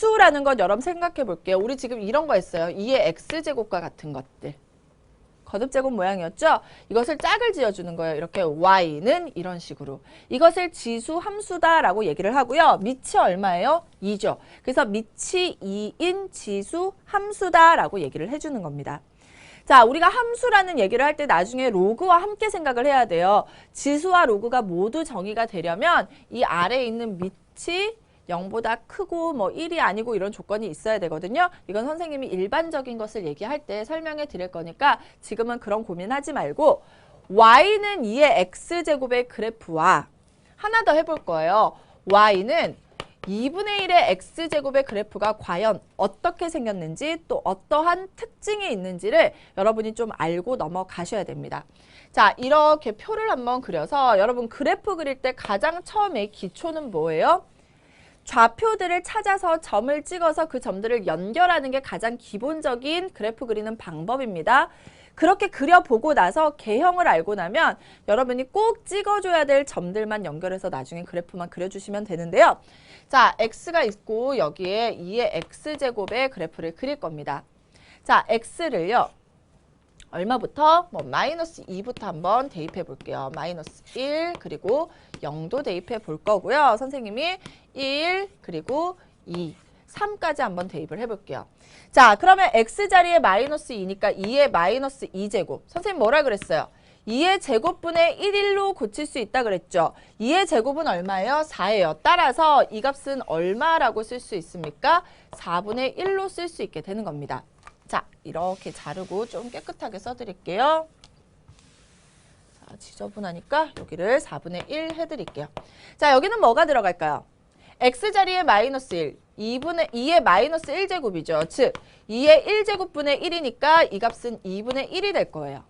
지수라는 건 여러분 생각해 볼게요. 우리 지금 이런 거 했어요. 2의 x제곱과 같은 것들. 거듭제곱 모양이었죠? 이것을 짝을 지어주는 거예요. 이렇게 y는 이런 식으로. 이것을 지수 함수다라고 얘기를 하고요. 밑이 얼마예요? 2죠. 그래서 밑이 2인 지수 함수다라고 얘기를 해주는 겁니다. 자, 우리가 함수라는 얘기를 할 때 나중에 로그와 함께 생각을 해야 돼요. 지수와 로그가 모두 정의가 되려면 이 아래에 있는 밑이 0보다 크고 뭐 1이 아니고 이런 조건이 있어야 되거든요. 이건 선생님이 일반적인 것을 얘기할 때 설명해 드릴 거니까 지금은 그런 고민하지 말고 y는 2의 x제곱의 그래프와 하나 더 해볼 거예요. y는 2분의 1의 x제곱의 그래프가 과연 어떻게 생겼는지 또 어떠한 특징이 있는지를 여러분이 좀 알고 넘어가셔야 됩니다. 자, 이렇게 표를 한번 그려서 여러분 그래프 그릴 때 가장 처음에 기초는 뭐예요? 좌표들을 찾아서 점을 찍어서 그 점들을 연결하는 게 가장 기본적인 그래프 그리는 방법입니다. 그렇게 그려보고 나서 개형을 알고 나면 여러분이 꼭 찍어줘야 될 점들만 연결해서 나중에 그래프만 그려주시면 되는데요. 자, x가 있고 여기에 2의 x제곱의 그래프를 그릴 겁니다. 자, x를요. 얼마부터? 뭐 마이너스 2부터 한번 대입해 볼게요. 마이너스 1 그리고 0도 대입해 볼 거고요. 선생님이 1 그리고 2, 3까지 한번 대입을 해볼게요. 자, 그러면 x자리에 마이너스 2니까 2의 마이너스 2제곱. 선생님 뭐라 그랬어요? 2의 제곱분의 1일로 고칠 수 있다 그랬죠. 2의 제곱은 얼마예요? 4예요. 따라서 이 값은 얼마라고 쓸 수 있습니까? 4분의 1로 쓸 수 있게 되는 겁니다. 자, 이렇게 자르고 좀 깨끗하게 써드릴게요. 자, 지저분하니까 여기를 4분의 1 해드릴게요. 자, 여기는 뭐가 들어갈까요? x자리에 마이너스 1, 2의 마이너스 1제곱이죠. 즉, 2의 1제곱분의 1이니까 이 값은 2분의 1이 될 거예요.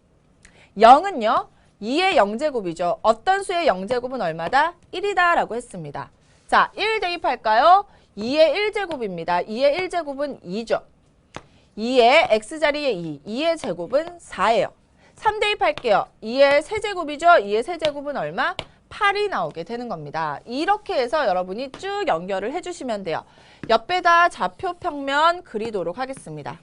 0은요, 2의 0제곱이죠. 어떤 수의 0제곱은 얼마다? 1이다 라고 했습니다. 자, 1 대입할까요? 2의 1제곱입니다. 2의 1제곱은 2죠. 2의 x자리에 2의 제곱은 4예요. 3 대입할게요. 2의 세제곱이죠. 2의 세제곱은 얼마? 8이 나오게 되는 겁니다. 이렇게 해서 여러분이 쭉 연결을 해주시면 돼요. 옆에다 좌표 평면 그리도록 하겠습니다.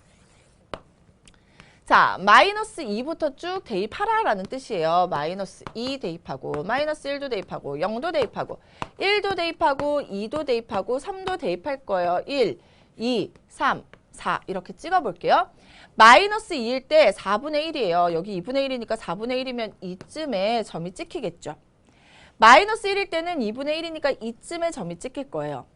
자, 마이너스 2부터 쭉 대입하라라는 뜻이에요. 마이너스 2 대입하고, 마이너스 1도 대입하고, 0도 대입하고, 1도 대입하고, 2도 대입하고, 3도 대입할 거예요. 1, 2, 3, 4 이렇게 찍어볼게요. 마이너스 2일 때 4분의 1이에요. 여기 2분의 1이니까 4분의 1이면 이쯤에 점이 찍히겠죠. 마이너스 1일 때는 2분의 1이니까 이쯤에 점이 찍힐 거예요.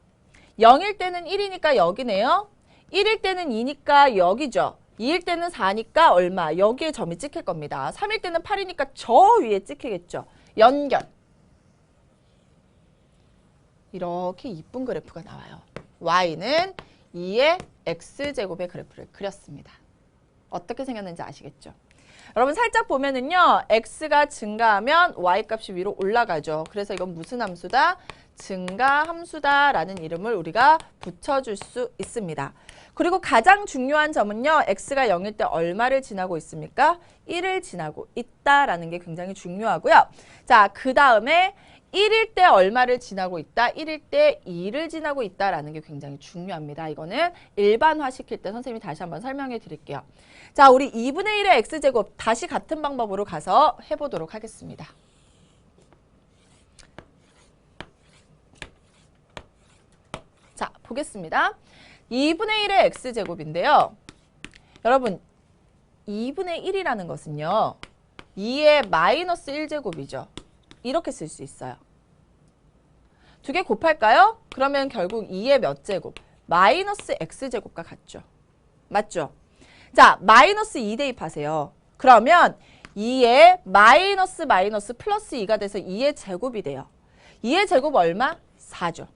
0일 때는 1이니까 여기네요. 1일 때는 2니까 여기죠. 2일 때는 4니까 얼마? 여기에 점이 찍힐 겁니다. 3일 때는 8이니까 저 위에 찍히겠죠. 연결. 이렇게 이쁜 그래프가 나와요. y는 2의 x제곱의 그래프를 그렸습니다. 어떻게 생겼는지 아시겠죠? 여러분 살짝 보면은요. x가 증가하면 y값이 위로 올라가죠. 그래서 이건 무슨 함수다? 증가함수다라는 이름을 우리가 붙여줄 수 있습니다. 그리고 가장 중요한 점은요. x가 0일 때 얼마를 지나고 있습니까? 1을 지나고 있다라는 게 굉장히 중요하고요. 자, 그 다음에 1일 때 얼마를 지나고 있다? 1일 때 2를 지나고 있다라는 게 굉장히 중요합니다. 이거는 일반화 시킬 때 선생님이 다시 한번 설명해 드릴게요. 자, 우리 2분의 1의 x제곱 다시 같은 방법으로 가서 해보도록 하겠습니다. 자, 보겠습니다. 2분의 1의 x제곱인데요. 여러분, 2분의 1이라는 것은요. 2의 마이너스 1제곱이죠. 이렇게 쓸 수 있어요. 두 개 곱할까요? 그러면 결국 2의 몇 제곱? 마이너스 x제곱과 같죠. 맞죠? 자, 마이너스 2 대입하세요. 그러면 2의 마이너스 마이너스 플러스 2가 돼서 2의 제곱이 돼요. 2의 제곱 얼마? 4죠.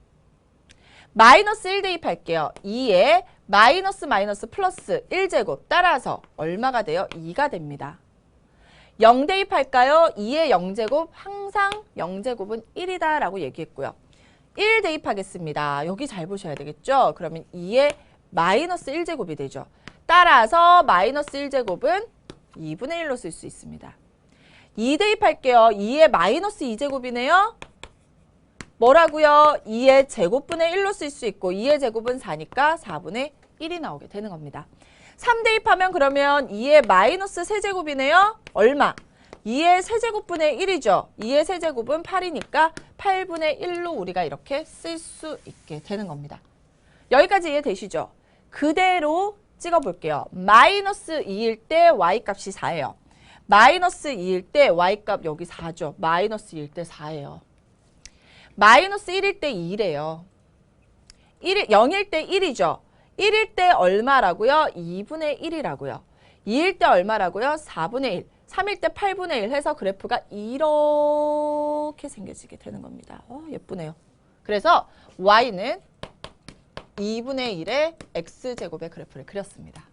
마이너스 1 대입할게요. 2의 마이너스 마이너스 플러스 1제곱 따라서 얼마가 돼요? 2가 됩니다. 0 대입할까요? 2의 0제곱 항상 0제곱은 1이다 라고 얘기했고요. 1 대입하겠습니다. 여기 잘 보셔야 되겠죠? 그러면 2의 마이너스 1제곱이 되죠. 따라서 마이너스 1제곱은 2분의 1로 쓸 수 있습니다. 2 대입할게요. 2의 마이너스 2제곱이네요. 뭐라고요? 2의 제곱분의 1로 쓸 수 있고 2의 제곱은 4니까 4분의 1이 나오게 되는 겁니다. 3 대입하면 그러면 2의 마이너스 세제곱이네요. 얼마? 2의 세제곱분의 1이죠. 2의 세제곱은 8이니까 8분의 1로 우리가 이렇게 쓸 수 있게 되는 겁니다. 여기까지 이해되시죠? 그대로 찍어볼게요. 마이너스 2일 때 y값이 4예요. 마이너스 2일 때 y값 여기 4죠. 마이너스 2일 때 4예요. 마이너스 1일 때 2래요. 0일 때 1이죠. 1일 때 얼마라고요? 2분의 1이라고요. 2일 때 얼마라고요? 4분의 1. 3일 때 8분의 1 해서 그래프가 이렇게 생겨지게 되는 겁니다. 예쁘네요. 그래서 y는 2분의 1의 x제곱의 그래프를 그렸습니다.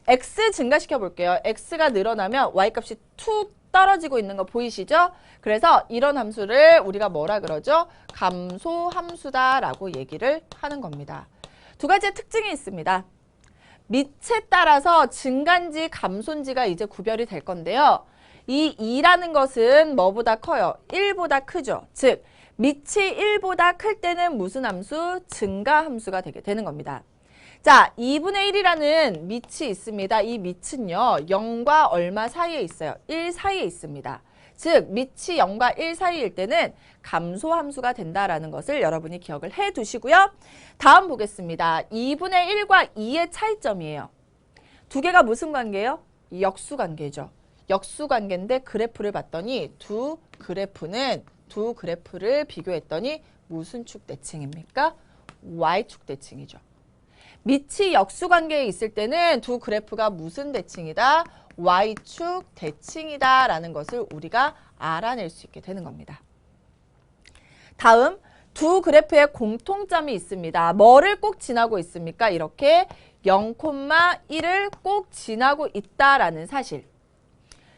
x 증가시켜 볼게요. x가 늘어나면 y값이 툭 떨어지고 있는 거 보이시죠? 그래서 이런 함수를 우리가 뭐라 그러죠? 감소함수다라고 얘기를 하는 겁니다. 두 가지의 특징이 있습니다. 밑에 따라서 증가인지 감소인지가 이제 구별이 될 건데요. 이 2라는 것은 뭐보다 커요? 1보다 크죠. 즉 밑이 1보다 클 때는 무슨 함수? 증가 함수가 되게 되는 겁니다. 자, 2분의 1이라는 밑이 있습니다. 이 밑은요, 0과 얼마 사이에 있어요? 1 사이에 있습니다. 즉, 밑이 0과 1 사이일 때는 감소함수가 된다라는 것을 여러분이 기억을 해 두시고요. 다음 보겠습니다. 2분의 1과 2의 차이점이에요. 두 개가 무슨 관계예요? 역수관계죠. 역수관계인데 그래프를 봤더니 두 그래프를 비교했더니 무슨 축 대칭입니까? Y축 대칭이죠. 밑이 역수관계에 있을 때는 두 그래프가 무슨 대칭이다? Y축 대칭이다 라는 것을 우리가 알아낼 수 있게 되는 겁니다. 다음 두 그래프에 공통점이 있습니다. 뭐를 꼭 지나고 있습니까? 이렇게 0,1을 꼭 지나고 있다라는 사실.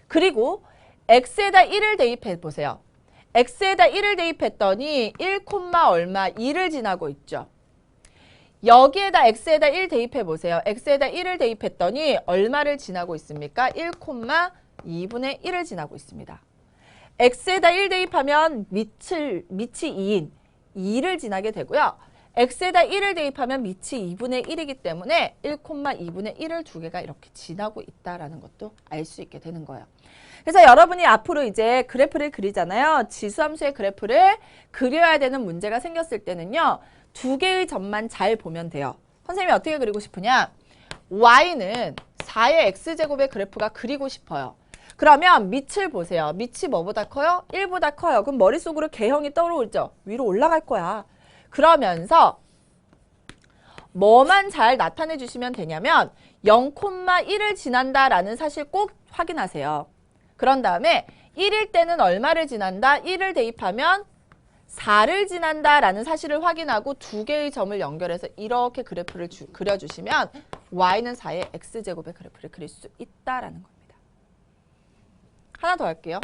그리고 x에다 1을 대입해 보세요. x에다 1을 대입했더니 1, 얼마 2를 지나고 있죠. 여기에다 x에다 1 대입해 보세요. x에다 1을 대입했더니 얼마를 지나고 있습니까? 1,2분의 1을 지나고 있습니다. x에다 1 대입하면 밑이 2인 2를 지나게 되고요. x에다 1을 대입하면 밑이 2분의 1이기 때문에 1,2분의 1을 두 개가 이렇게 지나고 있다라는 것도 알 수 있게 되는 거예요. 그래서 여러분이 앞으로 이제 그래프를 그리잖아요. 지수함수의 그래프를 그려야 되는 문제가 생겼을 때는요. 두 개의 점만 잘 보면 돼요. 선생님이 어떻게 그리고 싶으냐? y는 4의 x제곱의 그래프가 그리고 싶어요. 그러면 밑을 보세요. 밑이 뭐보다 커요? 1보다 커요. 그럼 머릿속으로 개형이 떠오르죠? 위로 올라갈 거야. 그러면서 뭐만 잘 나타내 주시면 되냐면 0,1을 지난다라는 사실 꼭 확인하세요. 그런 다음에 1일 때는 얼마를 지난다? 1을 대입하면 4를 지난다라는 사실을 확인하고 두 개의 점을 연결해서 이렇게 그래프를 그려주시면 y는 4의 x제곱의 그래프를 그릴 수 있다라는 겁니다. 하나 더 할게요.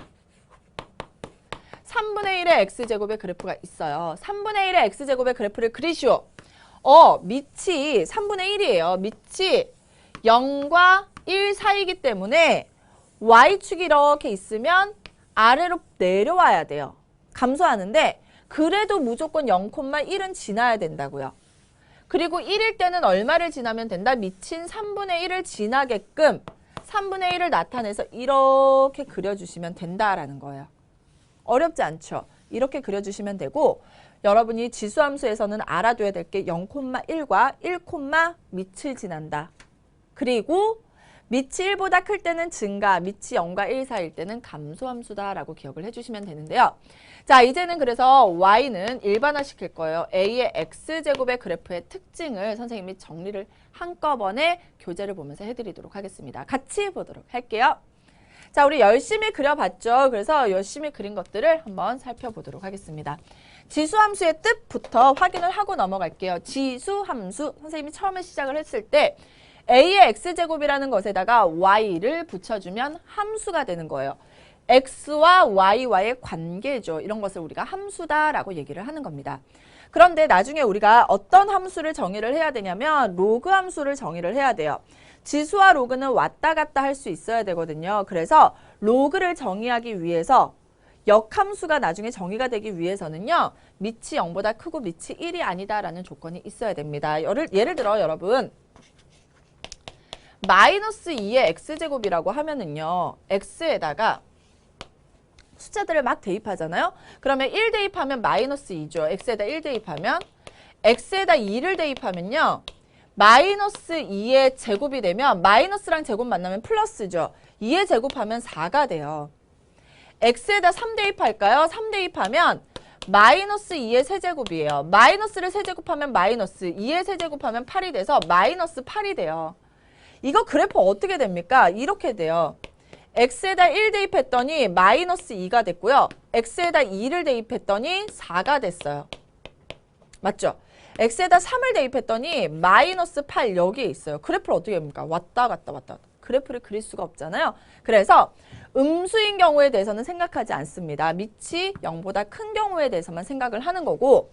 3분의 1의 x제곱의 그래프가 있어요. 3분의 1의 x제곱의 그래프를 그리시오. 밑이 3분의 1이에요. 밑이 0과 1 사이이기 때문에 y축이 이렇게 있으면 아래로 내려와야 돼요. 감소하는데 그래도 무조건 0,1은 지나야 된다고요. 그리고 1일 때는 얼마를 지나면 된다? 밑인 3분의 1을 지나게끔 3분의 1을 나타내서 이렇게 그려주시면 된다라는 거예요. 어렵지 않죠? 이렇게 그려주시면 되고 여러분이 지수함수에서는 알아둬야 될 게 0,1과 1, 밑을 지난다. 그리고 밑이 1보다 클 때는 증가, 밑이 0과 1 사이일 때는 감소함수다라고 기억을 해주시면 되는데요. 자, 이제는 그래서 y는 일반화시킬 거예요. a의 x제곱의 그래프의 특징을 선생님이 정리를 한꺼번에 교재를 보면서 해드리도록 하겠습니다. 같이 보도록 할게요. 자, 우리 열심히 그려봤죠. 그래서 열심히 그린 것들을 한번 살펴보도록 하겠습니다. 지수함수의 뜻부터 확인을 하고 넘어갈게요. 지수함수, 선생님이 처음에 시작을 했을 때 a의 x제곱이라는 것에다가 y를 붙여주면 함수가 되는 거예요. x와 y와의 관계죠. 이런 것을 우리가 함수다라고 얘기를 하는 겁니다. 그런데 나중에 우리가 어떤 함수를 정의를 해야 되냐면 로그 함수를 정의를 해야 돼요. 지수와 로그는 왔다 갔다 할 수 있어야 되거든요. 그래서 로그를 정의하기 위해서 역함수가 나중에 정의가 되기 위해서는요. 밑이 0보다 크고 밑이 1이 아니다라는 조건이 있어야 됩니다. 예를 들어 여러분 마이너스 2의 x제곱이라고 하면은요. x에다가 숫자들을 막 대입하잖아요. 그러면 1 대입하면 마이너스 2죠. x에다 1 대입하면 x에다 2를 대입하면요. 마이너스 2의 제곱이 되면 마이너스랑 제곱 만나면 플러스죠. 2의 제곱하면 4가 돼요. x에다 3 대입할까요? 3 대입하면 마이너스 2의 세제곱이에요. 마이너스를 세제곱하면 마이너스 2의 세제곱하면 8이 돼서 마이너스 8이 돼요. 이거 그래프 어떻게 됩니까? 이렇게 돼요. x에다 1 대입했더니 마이너스 2가 됐고요. x에다 2를 대입했더니 4가 됐어요. 맞죠? x에다 3을 대입했더니 마이너스 8 여기에 있어요. 그래프를 어떻게 합니까? 왔다 갔다 왔다 갔다. 그래프를 그릴 수가 없잖아요. 그래서 음수인 경우에 대해서는 생각하지 않습니다. 밑이 0보다 큰 경우에 대해서만 생각을 하는 거고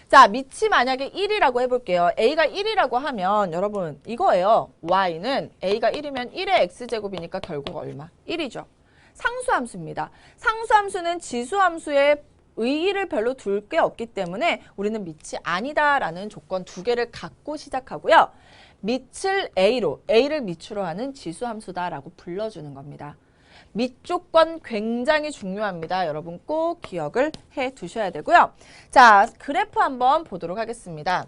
자, 밑이 만약에 1이라고 해볼게요. a가 1이라고 하면 여러분 이거예요. y는 a가 1이면 1의 x제곱이니까 결국 얼마? 1이죠. 상수함수입니다. 상수함수는 지수함수의 의의를 별로 둘 게 없기 때문에 우리는 밑이 아니다라는 조건 두 개를 갖고 시작하고요. 밑을 A를 밑으로 하는 지수함수다라고 불러주는 겁니다. 밑 조건 굉장히 중요합니다. 여러분 꼭 기억을 해 두셔야 되고요. 자, 그래프 한번 보도록 하겠습니다.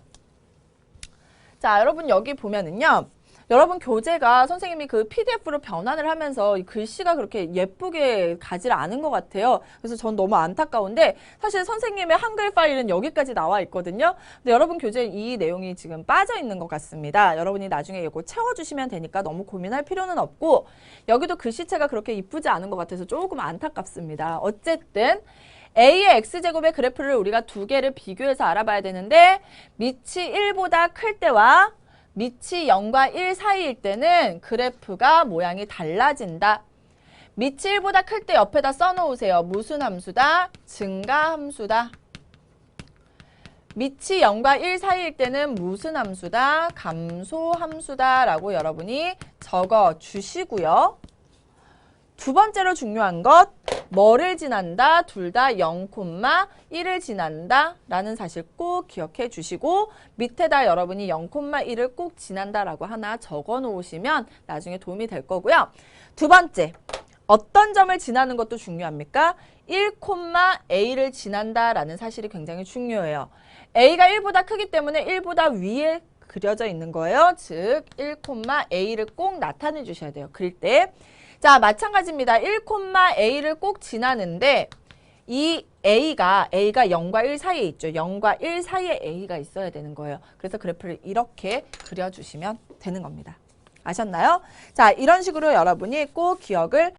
자, 여러분 여기 보면은요. 여러분 교재가 선생님이 그 PDF로 변환을 하면서 이 글씨가 그렇게 예쁘게 가지 않은 것 같아요. 그래서 전 너무 안타까운데 사실 선생님의 한글 파일은 여기까지 나와 있거든요. 근데 여러분 교재에 이 내용이 지금 빠져 있는 것 같습니다. 여러분이 나중에 이거 채워주시면 되니까 너무 고민할 필요는 없고 여기도 글씨체가 그렇게 이쁘지 않은 것 같아서 조금 안타깝습니다. 어쨌든 a의 x제곱의 그래프를 우리가 두 개를 비교해서 알아봐야 되는데 밑이 1보다 클 때와 밑이 0과 1 사이일 때는 그래프가 모양이 달라진다. 밑이 1보다 클 때 옆에다 써놓으세요. 무슨 함수다? 증가함수다. 밑이 0과 1 사이일 때는 무슨 함수다? 감소함수다 라고 여러분이 적어주시고요. 두 번째로 중요한 것, 뭐를 지난다? 둘 다 0,1을 지난다 라는 사실 꼭 기억해 주시고 밑에다 여러분이 0,1을 꼭 지난다 라고 하나 적어 놓으시면 나중에 도움이 될 거고요. 두 번째, 어떤 점을 지나는 것도 중요합니까? 1,a를 지난다 라는 사실이 굉장히 중요해요. a가 1보다 크기 때문에 1보다 위에 그려져 있는 거예요. 즉 1,a를 꼭 나타내 주셔야 돼요. 그릴 때. 자, 마찬가지입니다. 1,a를 꼭 지나는데 이 a가 0과 1 사이에 있죠. 0과 1 사이에 a가 있어야 되는 거예요. 그래서 그래프를 이렇게 그려주시면 되는 겁니다. 아셨나요? 자, 이런 식으로 여러분이 꼭 기억을